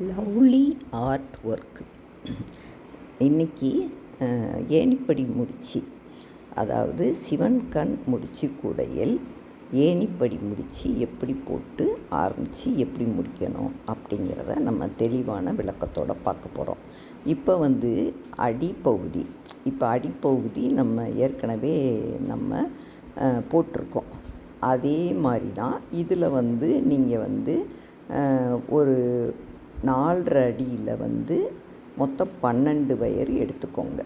Lovely art work. இன்றைக்கி ஏணிப்படி முடிச்சு, அதாவது சிவன் கண் முடிச்சு கூடையில் ஏணிப்படி முடிச்சு எப்படி போட்டு ஆரம்பித்து எப்படி முடிக்கணும் அப்படிங்கிறத நம்ம தெளிவான விளக்கத்தோடு பார்க்க போகிறோம். இப்போ அடிப்பகுதி அடிப்பகுதி நம்ம ஏற்கனவே போட்டிருக்கோம். அதே மாதிரி தான் இதில் நீங்கள் ஒரு 4.5 அடியில் மொத்தம் 12 வயர் எடுத்துக்கோங்க.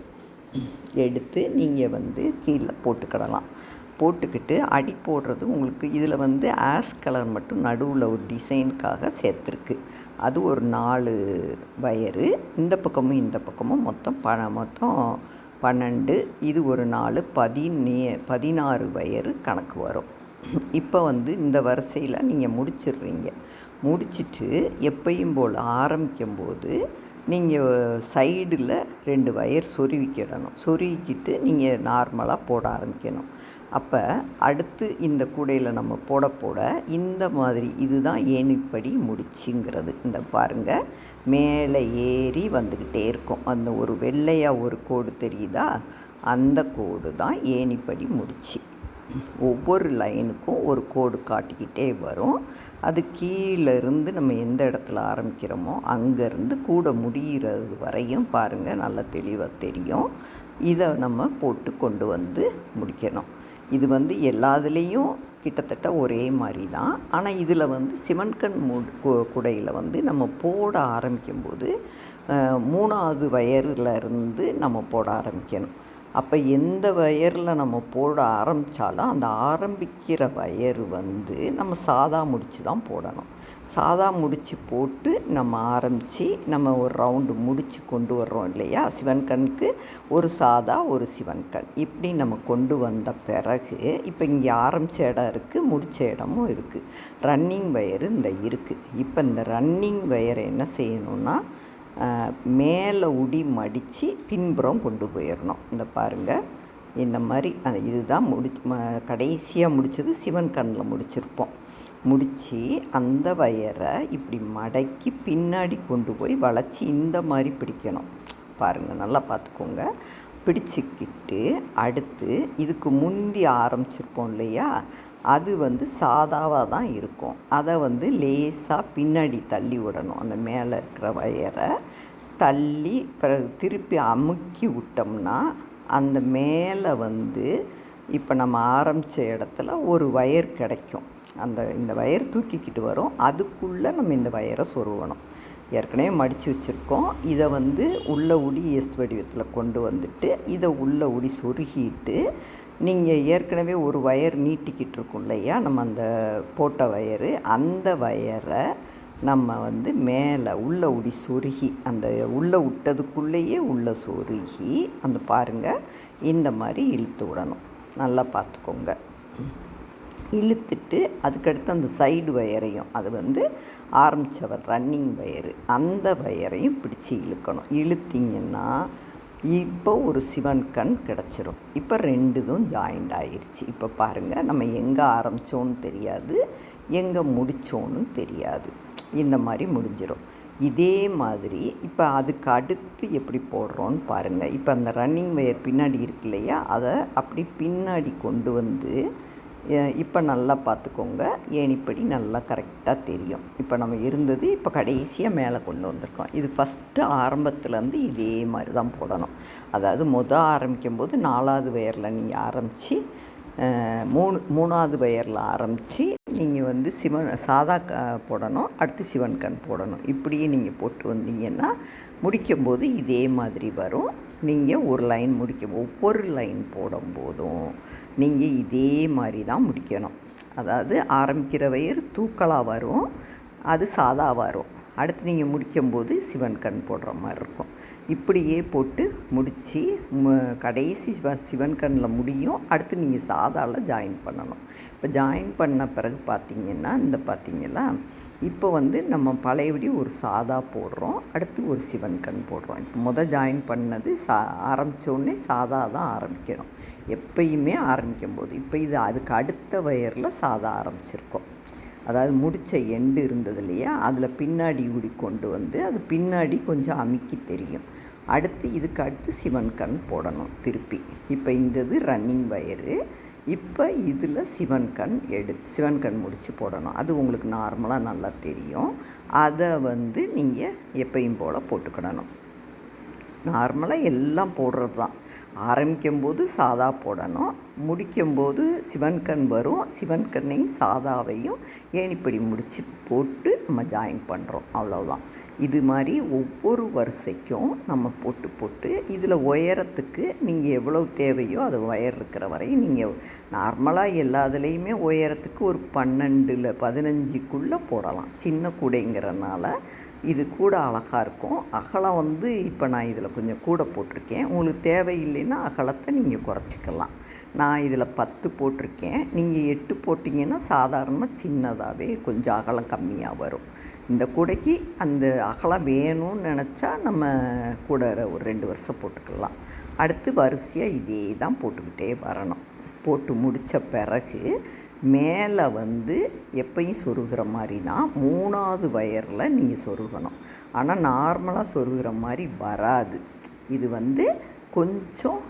எடுத்து நீங்கள் கீழே போட்டுக்கிடலாம். போட்டுக்கிட்டு அடி போடுறது உங்களுக்கு இதில் ஆஷ் கலர் மட்டும் நடுவில் ஒரு டிசைனுக்காக சேர்த்துருக்கு. அது ஒரு 4 வயரு, இந்த பக்கமும் மொத்தம் 12. இது ஒரு 4 16 வயரு கணக்கு வரும். இப்போ இந்த வரிசையில் நீங்கள் முடிச்சிடுறீங்க. முடிச்சுட்டு எப்பயும் போல் ஆரம்பிக்கும்போது நீங்கள் சைடில் 2 வயர் சொருவிக்கிடணும். சொருவிக்கிட்டு நீங்கள் நார்மலாக போட ஆரம்பிக்கணும். அப்போ அடுத்து இந்த கூடையில் நம்ம போட இந்த மாதிரி இதுதான் ஏணிப்படி முடிச்சுங்கிறது. இந்த பாருங்கள், மேலே ஏறி வந்துக்கிட்டே இருக்கும். அந்த ஒரு வெள்ளையாக ஒரு கோடு தெரியுதா, அந்த கோடு தான் ஏணிப்படி முடிச்சு. ஒவ்வொரு லைனுக்கும் ஒரு கோடு காட்டிக்கிட்டே வரும். அது கீழேருந்து நம்ம எந்த இடத்துல ஆரம்பிக்கிறோமோ அங்கேருந்து கூட முடிகிறது வரையும் பாருங்கள், நல்லா தெளிவாக தெரியும். இதை நம்ம போட்டு கொண்டு முடிக்கணும். இது எல்லாத்துலேயும் கிட்டத்தட்ட ஒரே மாதிரி தான். ஆனால் இதில் சிவன்கண் குடையில் நம்ம போட ஆரம்பிக்கும்போது 3ஆவது வயர்லேருந்து நம்ம போட ஆரம்பிக்கணும். அப்போ எந்த வயரில் நம்ம போட ஆரம்பித்தாலும் அந்த ஆரம்பிக்கிற வயர் நம்ம சாதா முடிச்சு தான் போடணும். சாதா முடிச்சு போட்டு நம்ம ஆரம்பித்து நம்ம ஒரு ரவுண்டு முடித்து கொண்டு வர்றோம் இல்லையா. சிவன்கண்ணுக்கு ஒரு சாதா ஒரு சிவன்கண் இப்படி நம்ம கொண்டு வந்த பிறகு இப்போ இங்கே ஆரம்பித்த இடம் இருக்குது, முடித்த இடமும் இருக்குது. ரன்னிங் வயரு இருக்குது. இப்போ இந்த ரன்னிங் வயரை என்ன செய்யணும்னா மேலே உடி மடித்து பின்புறம் கொண்டு போயிடணும். இந்த பாருங்கள், இந்த மாதிரி இதுதான் கடைசியாக முடித்தது சிவன் கண்ணில் முடிச்சிருப்போம். முடித்து அந்த வயரை இப்படி மடக்கி பின்னாடி கொண்டு போய் வளைச்சி இந்த மாதிரி பிடிக்கணும். பாருங்கள், நல்லா பார்த்துக்கோங்க. பிடிச்சிக்கிட்டு அடுத்து இதுக்கு முந்தி ஆரம்பிச்சிருப்போம் இல்லையா, அது சாதாவாக தான் இருக்கும். அதை லேசாக பின்னாடி தள்ளி விடணும். அந்த மேலே இருக்கிற வயரை தள்ளி பிறகு திருப்பி அமுக்கி விட்டோம்னா அந்த மேலே இப்போ நம்ம ஆரம்பித்த இடத்துல ஒரு வயர் கிடைக்கும். இந்த வயர் தூக்கிக்கிட்டு வரும். அதுக்குள்ளே நம்ம இந்த வயரை சொருவணும். ஏற்கனவே மடித்து வச்சுருக்கோம். இதை உள்ள உடி எஸ் வடிவத்தில் கொண்டு வந்துட்டு இதை உள்ள உடி சொருகிட்டு நீங்கள் ஏற்கனவே ஒரு வயர் நீட்டிக்கிட்டு இருக்கோம் இல்லையா, நம்ம அந்த போட்ட வயரு, அந்த வயரை நம்ம மேலே உள்ள உடி சொருகி அந்த உள்ளே விட்டதுக்குள்ளேயே உள்ள சொருகி அந்த பாருங்கள் இந்த மாதிரி இழுத்து விடணும். நல்லா பார்த்துக்கோங்க. இழுத்துட்டு அதுக்கடுத்து அந்த சைடு வயரையும், அது ஆரம்பித்தவர் ரன்னிங் வயரு, அந்த வயரையும் பிடிச்சி இழுக்கணும். இழுத்திங்கன்னா இப்போ ஒரு சிவன் கண் கிடச்சிரும். இப்போ 2ம் ஜாயிண்ட் ஆயிடுச்சு. இப்போ பாருங்கள், நம்ம எங்கே ஆரம்பித்தோன்னு தெரியாது, எங்கே முடித்தோன்னு தெரியாது. இந்த மாதிரி முடிஞ்சிடும். இதே மாதிரி இப்போ அதுக்கு அடுத்து எப்படி போடுறோன்னு பாருங்கள். இப்போ அந்த ரன்னிங் வயர் பின்னாடி இருக்கு இல்லையா, அதை அப்படி பின்னாடி கொண்டு இப்போ நல்லா பார்த்துக்கோங்க. ஏணிப்படி நல்லா கரெக்டாக தெரியும். இப்போ நம்ம இருந்தது இப்போ கடைசியாக மேலே கொண்டு வந்திருக்கோம். இது ஃபஸ்ட்டு ஆரம்பத்துலேருந்து இதே மாதிரி தான் போடணும். அதாவது ஆரம்பிக்கும்போது 4ஆவது வயரில் நீங்கள் ஆரம்பித்து 3ஆவது வயரில் ஆரம்பித்து நீங்கள் சாதா போடணும், அடுத்து சிவன் கண் போடணும். இப்படியே நீங்கள் போட்டு வந்தீங்கன்னா முடிக்கும்போது இதே மாதிரி வரும். நீங்கள் ஒரு லைன் ஒவ்வொரு லைன் போடும்போதும் நீங்கள் இதே மாதிரி தான் முடிக்கணும். அதாவது ஆரம்பிக்கிற வயர் தூக்கலாக வரும், அது சாதா வரும். அடுத்து நீங்கள் முடிக்கும்போது சிவன் கண் போடுற மாதிரி இருக்கும். இப்படியே போட்டு முடித்து கடைசி சிவன் கண்ணில் முடியும். அடுத்து நீங்கள் சாதாவில் ஜாயின் பண்ணணும். இப்போ ஜாயின் பண்ண பிறகு பார்த்திங்கன்னா பார்த்திங்களா, இப்போ நம்ம பழையபடி ஒரு சாதா போடுறோம், அடுத்து ஒரு சிவன் கண் போடுறோம். இப்போ ஜாயின் பண்ணது ஆரம்பித்தோடனே சாதா தான் ஆரம்பிக்கணும் எப்பயுமே ஆரம்பிக்கும்போது. இப்போ இது அதுக்கு அடுத்த வயரில் சாதா ஆரம்பிச்சிருக்கோம். அதாவது முடித்த எண்டு இருந்தது இல்லையா, அதில் பின்னாடி கூடி கொண்டு வந்து அது பின்னாடி கொஞ்சம் அமுக்கி தெரியும். இதுக்கு அடுத்து சிவன் கண் போடணும் திருப்பி. இப்போ இந்த இது ரன்னிங் வயரு. இப்போ இதில் சிவன் கண் முடித்து போடணும். அது உங்களுக்கு நார்மலாக நல்லா தெரியும். அதை வந்து நீங்கள் எப்பயும் போல் போட்டுக்கிடணும். நார்மலாக எல்லாம் போடுறது தான். ஆரம்பிக்கும்போது சாதா போடணும், முடிக்கும்போது சிவன் கண் வரும். சிவன் கண்ணையும் சாதாவையும் ஏணிப்படி முடித்து போட்டு நம்ம ஜாயின் பண்ணுறோம், அவ்வளோதான். இது மாதிரி ஒவ்வொரு வரிசைக்கும் நம்ம போட்டு இதில் உயரத்துக்கு நீங்கள் எவ்வளோ தேவையோ அது ஒயர் இருக்கிற வரையும் நீங்கள் நார்மலாக எல்லாத்துலேயுமே உயரத்துக்கு ஒரு 12-15க்குள்ளே போடலாம். சின்ன கூடைங்கிறனால இது கூட அழகாக இருக்கும். அகலம் வந்து இப்போ நான் இதில் கொஞ்சம் கூட போட்டிருக்கேன். உங்களுக்கு தேவையில்லைன்னா அகலத்தை நீங்கள் குறைச்சிக்கலாம். நான் இதில் 10 போட்டிருக்கேன். நீங்கள் 8 போட்டிங்கன்னா சாதாரணமாக சின்னதாகவே கொஞ்சம் அகலம் கம்மியாக வரும். இந்த கூடைக்கு அந்த அகலம் வேணும்னு நினச்சா நம்ம கூட ஒரு 2 வருஷம் போட்டுக்கலாம். அடுத்து வரிசையாக இதே தான் போட்டுக்கிட்டே வரணும். போட்டு முடித்த பிறகு மேலே வந்து எப்பயும் சொருகிற மாதிரி தான் 3வது வயரில் நீங்கள் சொருகணும். ஆனால் நார்மலாக சொருகிற மாதிரி வராது. இது வந்து கொஞ்சம்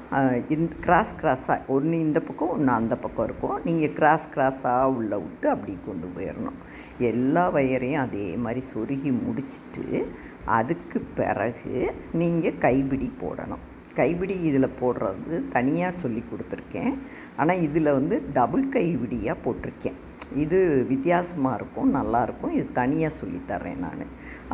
கிராஸாக ஒன்று இந்த பக்கம் ஒன்று அந்த பக்கம் இருக்கும். நீங்கள் கிராஸாக உள்ளே விட்டு அப்படி கொண்டு போயிடணும். எல்லா வயரையும் அதே மாதிரி சொருகி முடிச்சுட்டு அதுக்கு பிறகு நீங்கள் கைப்பிடி போடணும். கைப்பிடி இதில் போடுறது தனியாக சொல்லி கொடுத்துருக்கேன். ஆனால் இதில் வந்து டபுள் கைப்பிடியாக போட்டிருக்கேன். இது வித்தியாசமாக இருக்கும், நல்லாயிருக்கும். இது தனியாக சொல்லித்தரேன் நான்.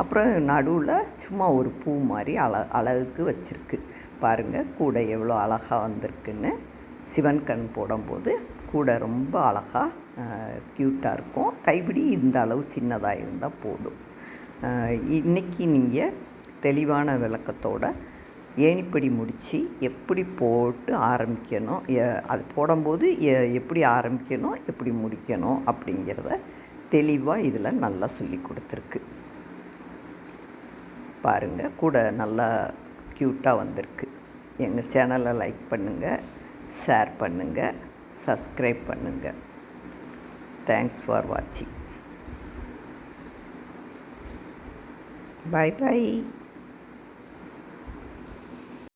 அப்புறம் நடுவில் சும்மா ஒரு பூ மாதிரி அழகுக்கு வச்சுருக்கு பாருங்கள். கூடை எவ்வளோ அழகாக வந்திருக்குன்னு. சிவன் கண் போடும்போது கூடை ரொம்ப அழகாக க்யூட்டாக இருக்கும். கைப்பிடி இந்த அளவு சின்னதாக இருந்தால் போதும். இன்றைக்கி நீங்கள் தெளிவான விளக்கத்தோட ஏணிப்படி முடித்து எப்படி போட்டு ஆரம்பிக்கணும், அது போடும்போது எப்படி ஆரம்பிக்கணும், எப்படி முடிக்கணும் அப்படிங்கிறத தெளிவாக இதில் நல்லா சொல்லி கொடுத்துருக்கு பாருங்கள். கூட நல்லா க்யூட்டாக வந்திருக்கு. எங்கள் சேனலை லைக் பண்ணுங்கள், ஷேர் பண்ணுங்கள், சப்ஸ்கிரைப் பண்ணுங்கள். தேங்க்ஸ் ஃபார் வாட்சிங். பை.